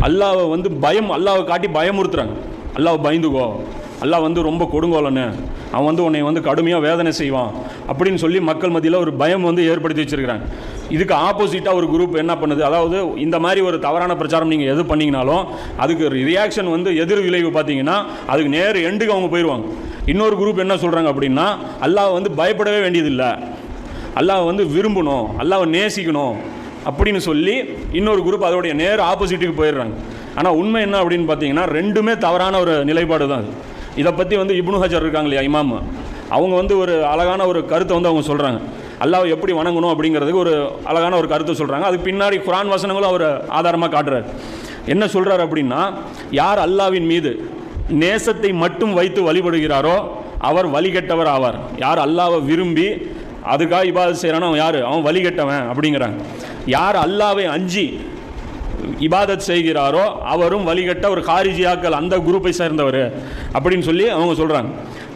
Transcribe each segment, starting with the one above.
அல்லாவை வந்து அல்லாவை காட்டி பயமுறுத்துறாங்க. அல்லாவை பயந்துக்கோ, அல்லாஹ் வந்து ரொம்ப கொடுங்கோலன்னு, அவன் வந்து உன்னை வந்து கடுமையாக வேதனை செய்வான் அப்படின்னு சொல்லி மக்கள் மத்தியில் ஒரு பயம் வந்து ஏற்படுத்தி வச்சுருக்கிறாங்க. இதுக்கு ஆப்போசிட்டாக ஒரு குரூப் என்ன பண்ணுது, அதாவது இந்த மாதிரி ஒரு தவறான பிரச்சாரம் நீங்கள் எது பண்ணிங்கனாலும் அதுக்கு ரியாக்ஷன் வந்து எதிர் விளைவு பார்த்தீங்கன்னா அதுக்கு நேர் எண்டுக்கு அவங்க போயிடுவாங்க. இன்னொரு குரூப் என்ன சொல்கிறாங்க அப்படின்னா, அல்லாஹ் வந்து பயப்படவே வேண்டியதில்லை, அல்லாஹ் வந்து விரும்பணும், அல்லாஹ் நேசிக்கணும் அப்படின்னு சொல்லி இன்னொரு குரூப் அதோடைய நேர் ஆப்போசிட்டுக்கு போயிடுறாங்க. ஆனால் உண்மை என்ன அப்படின்னு பார்த்தீங்கன்னா ரெண்டுமே தவறான ஒரு நிலைப்பாடு தான். இதை பற்றி வந்து இப்னு ஹஜர் இருக்காங்க இல்லையா, இமாம், அவங்க வந்து ஒரு அழகான ஒரு கருத்தை வந்து அவங்க சொல்கிறாங்க. அல்லாஹ் எப்படி வணங்கணும் அப்படிங்கிறதுக்கு ஒரு அழகான ஒரு கருத்தை சொல்கிறாங்க. அதுக்கு பின்னாடி குர்ஆன் வசனங்களும் அவர் ஆதாரமாக காட்டுறாரு. என்ன சொல்கிறார் அப்படின்னா, யார் அல்லாஹ்வின் மீது நேசத்தை மட்டும் வைத்து வழிபடுகிறாரோ அவர் வழிகெட்டவர் ஆவார். யார் அல்லாஹ்வை விரும்பி அதுக்காக இபாதத் செய்கிறானோ அவன் யார், அவன் வழிகெட்டவன் அப்படிங்கிறாங்க. யார் அல்லாஹ்வை அஞ்சி இபாதத் செய்கிறாரோ அவரும் வழிகட்ட ஒரு காரிஜியாக்கள் அந்த குரூப்பை சேர்ந்தவர் அப்படின்னு சொல்லி அவங்க சொல்கிறாங்க.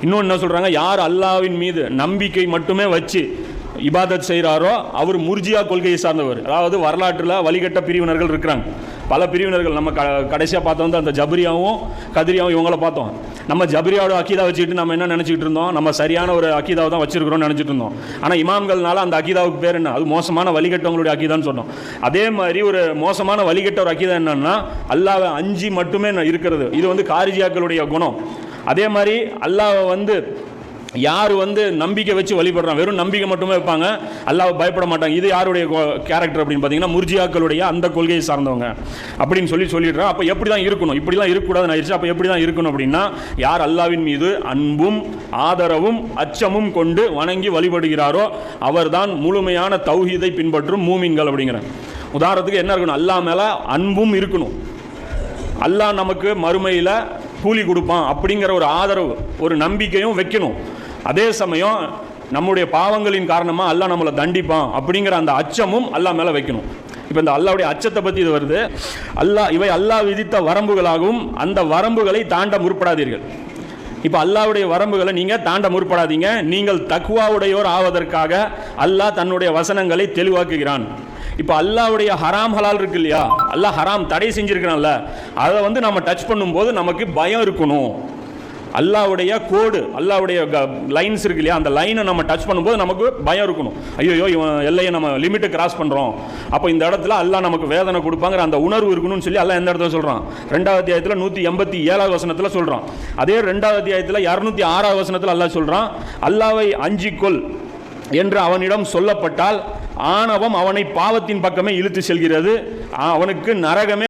இன்னொன்று என்ன சொல்கிறாங்க, யார் அல்லாஹ்வின் மீது நம்பிக்கை மட்டுமே வச்சு இபாதத் செய்கிறாரோ அவர் முர்ஜியா கொள்கையை சார்ந்தவர். அதாவது வரலாற்றில் வழிகட்ட பிரிவினர்கள் இருக்கிறாங்க, பல பிரிவினர்கள். நம்ம கடைசியாக பார்த்தோம் வந்து அந்த ஜபரியாவும் கதிரியாவும் இவங்கள பார்த்தோம். நம்ம ஜபரியாவோட அக்கீதா வச்சுக்கிட்டு நம்ம என்ன நினச்சிக்கிட்டு இருந்தோம், நம்ம சரியான ஒரு அக்கீதாவை தான் வச்சுருக்கிறோம்னு நினச்சிட்டு இருந்தோம். ஆனால் இமாம்கள்னால அந்த அக்கீதாவுக்கு பேர் என்ன, அது மோசமான வழிகட்டவங்களுடைய அக்கீதான்னு சொன்னோம். அதே மாதிரி ஒரு மோசமான வழிகட்ட ஒரு அக்கீதா என்னன்னா அல்லாஹ்வை அஞ்சி மட்டுமே இருக்கிறது, இது வந்து காரிஜியாக்களுடைய குணம். அதே மாதிரி அல்லாஹ்வை வந்து யார் வந்து நம்பிக்கை வச்சு வழிபடுறான், வெறும் நம்பிக்கை மட்டுமே வைப்பாங்க, அல்லாஹ் பயப்பட மாட்டாங்க, இது யாருடைய கேரக்டர் அப்படின்னு பார்த்தீங்கன்னா முர்ஜியாக்களுடைய அந்த கொள்கையை சார்ந்தவங்க அப்படின்னு சொல்லிடுறான். அப்போ எப்படி தான் இருக்கணும், இப்படிலாம் இருக்கக்கூடாதுன்னு ஆயிடுச்சு. அப்போ எப்படி தான் இருக்கணும் அப்படின்னா, யார் அல்லாஹ்வின் மீது அன்பும் ஆதரவும் அச்சமும் கொண்டு வணங்கி வழிபடுகிறாரோ அவர்தான் முழுமையான தௌஹீதை பின்பற்றும் மூமின்கள் அப்படிங்கிறாங்க. உதாரணத்துக்கு என்ன இருக்கணும், அல்லாஹ் மேலே அன்பும் இருக்கணும், அல்லாஹ் நமக்கு மறுமையில் கூலி கொடுப்பான் அப்படிங்கிற ஒரு ஆதரவு ஒரு நம்பிக்கையும் வைக்கணும். அதே சமயம் நம்முடைய பாவங்களின் காரணமாக அல்லாஹ் நம்மளை தண்டிப்பான் அப்படிங்கிற அந்த அச்சமும் அல்லாஹ் மேலே வைக்கணும். இப்போ இந்த அல்லாஹ்வுடைய அச்சத்தை பற்றி இது வருது. இவை அல்லாஹ் விதித்த வரம்புகளாகவும் அந்த வரம்புகளை தாண்ட முற்படாதீர்கள். இப்போ அல்லாஹ்வுடைய வரம்புகளை நீங்கள் தாண்ட முற்படாதீங்க. நீங்கள் தக்வாவுடையோர் ஆவதற்காக அல்லாஹ் தன்னுடைய வசனங்களை தெளிவாக்குகிறான். இப்போ அல்லாஹ்வுடைய ஹராம் ஹலால் இருக்கு இல்லையா, அல்லாஹ் ஹராம் தடை செஞ்சிருக்கிறான்ல, அதை வந்து நம்ம டச் பண்ணும்போது நமக்கு பயம் இருக்கணும். அல்லாஹ்வுடைய கோடு, அல்லாஹ்வுடைய லைன்ஸ் இருக்கு இல்லையா, அந்த லைனை நம்ம டச் பண்ணும்போது நமக்கு பயம் இருக்கணும். ஐயோ இவன் எல்லையை நம்ம லிமிட்டை கிராஸ் பண்ணுறோம், அப்போ இந்த இடத்துல அல்லாஹ் நமக்கு வேதனை கொடுப்பாங்கிற அந்த உணர்வு இருக்கணும்னு சொல்லி அல்லாஹ் எந்த இடத்துல சொல்கிறான், 2வது அத்தியாயத்தில் 187வது வசனத்தில் சொல்கிறான். அதே 2வது அத்தியாயத்தில் 206வது வசனத்தில் அல்லாஹ் சொல்கிறான், அல்லாஹ்வை அஞ்சிக்கொள் என்று அவனிடம் சொல்லப்பட்டால் ஆணவம் அவனை பாவத்தின் பக்கமே இழுத்து செல்கிறது, அவனுக்கு நரகமே